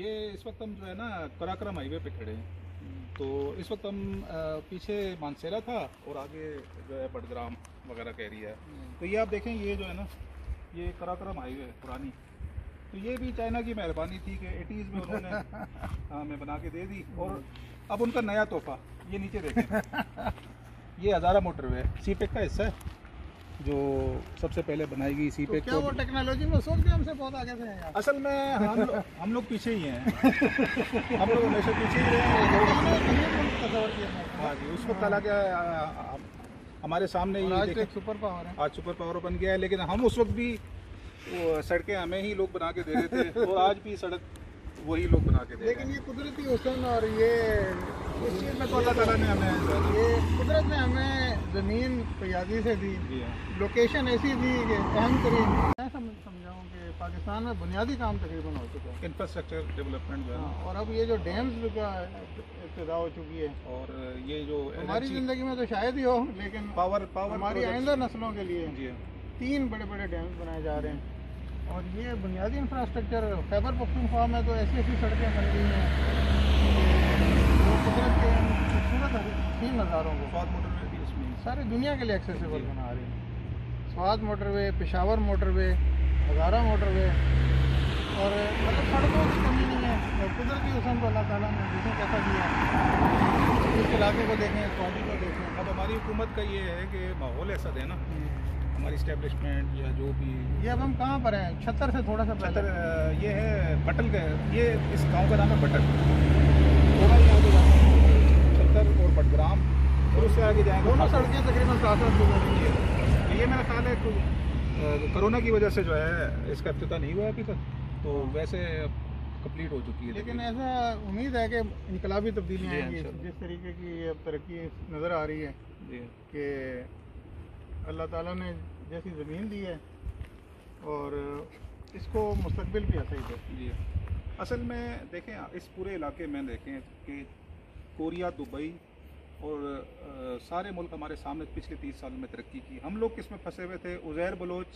ये इस वक्त हम जो है ना कराक्रम हाईवे पे खड़े हैं। तो इस वक्त हम पीछे मानसेरा था और आगे जो है बडग्राम वगैरह का एरिया है। तो ये आप देखें, ये जो है ना ये कराक्रम हाईवे है पुरानी। तो ये भी चाइना की मेहरबानी थी कि 80s में उन्होंने हमें बना के दे दी। और अब उनका नया तोहफा ये नीचे देखें, ये हज़ारा मोटरवे सीपेक का हिस्सा है जो सबसे पहले बनाई गई। सीपेक क्या वो टेक्नोलॉजी में सोच भी हमसे बहुत आगे से हैं। असल में हम लोग पीछे ही हैं। हम लोग हमेशा पीछे ही रहे हैं। हाँ जी, उस वक्त हालांकि हमारे सामने ही आज तो एक सुपर पावर है। आज सुपर पावर बन गया है, लेकिन हम उस वक्त भी सड़कें हमें ही लोग बना के दे रहे थे और आज भी सड़क वही लोग बना के दे रहे हैं। लेकिन ये कुदरती हुस्न और ये इस चीज़ में तो अल्लाह ताला ने हमें ये कुदरत ने हमें ज़मीन तैयारी से दी, लोकेशन ऐसी दी कि अहम तरीन। मैं समझाऊँ कि पाकिस्तान में बुनियादी काम तकरीबन हो चुका है, इंफ्रास्ट्रक्चर डेवलपमेंट जो है। और अब ये जो डैम्स का इब्तिदा हो चुकी है, और ये जो हमारी ज़िंदगी में तो शायद ही हो, लेकिन पावर हमारी आइंदा नस्लों के लिए जी 3 बड़े बड़े डैम्स बनाए जा रहे हैं। और ये बुनियादी इंफ्रास्ट्रक्चर खैबर पख्तूनख्वा में तो ऐसी ऐसी सड़कें बन गई हैं जो कुदरत के खूबसूरत हसीन नज़ारों को स्वाद मोटरवे भी इसमें सारी दुनिया के लिए एक्सेसिबल बना रही है। स्वाद मोटरवे, पेशावर मोटरवे, हज़ारा मोटरवे, और मतलब सड़कों की कमी नहीं है। और कुदरती हुस्न को अल्लाह ताला ने जिसने कैसा दिया, इस इलाके को देखें, स्वादी को देखें। अब हमारी हुकूमत का ये है कि माहौल ऐसा देना, हमारी इस्टेब्लिशमेंट या जो भी। ये अब हम कहाँ पर हैं? 76 से थोड़ा सा छतर ये है बटल का, ये इस गांव का नाम है बटल। थोड़ा ही आगे जाते हैं छतर और बडग्राम, और उससे आगे जाएंगे दोनों सड़कें तकरीबन 7-8 गुजर रही है। ये मेरा ख्याल है कोरोना की वजह से जो है इसका इफ्तिताह नहीं हुआ अभी तक, तो वैसे कंप्लीट हो चुकी है। लेकिन ऐसा उम्मीद है कि इनकलाबी तब्दीलियाँ जी, आएंगी। इंशाल्लाह। जिस तरीके की अब तरक्की नज़र आ रही है जी कि अल्लाह ताला ने जैसी ज़मीन दी है और इसको मुस्तकबिल भी ऐसा ही दे। जी। असल में देखें, इस पूरे इलाके में देखें कि कोरिया, दुबई और सारे मुल्क हमारे सामने पिछले 30 साल में तरक्की की। हम लोग किस में फंसे हुए थे? उज़ैर बलोच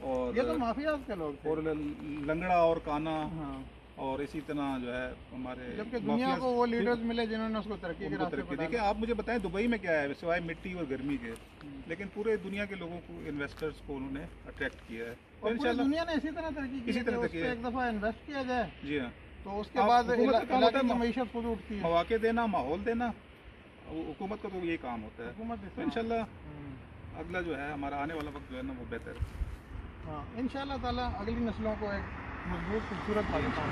और ये तो माफिया के लोग थे। और लंगड़ा और काना, हाँ। और इसी तरह जो है हमारे जबकि दुनिया को वो लीडर्स मिले जिन्होंने उसको तरक्की के रास्ते पर देखिए, आप मुझे बताएं दुबई में क्या है सिवाय मिट्टी और गर्मी के, लेकिन पूरे दुनिया के लोगों को, इन्वेस्टर्स को उन्होंने अट्रैक्ट किया है। और पूरी दुनिया ने इसी तरह तरक्की की इसी तरह है कि तरक्की उस पे एक दफा इन्वेस्ट किया जाए जी हाँ, तो उसके बाद इलाके की मईशत खुद उठती है। मौके देना, माहौल देना, हुकूमत का तो यही काम होता है। हुकूमत तो इंशाल्लाह अगला जो है हमारा आने वाला वक्त जो है ना वो बेहतर है। हाँ, इंशाअल्लाह ताला अगली नस्लों को एक मजबूत खूबसूरत पाकिस्तान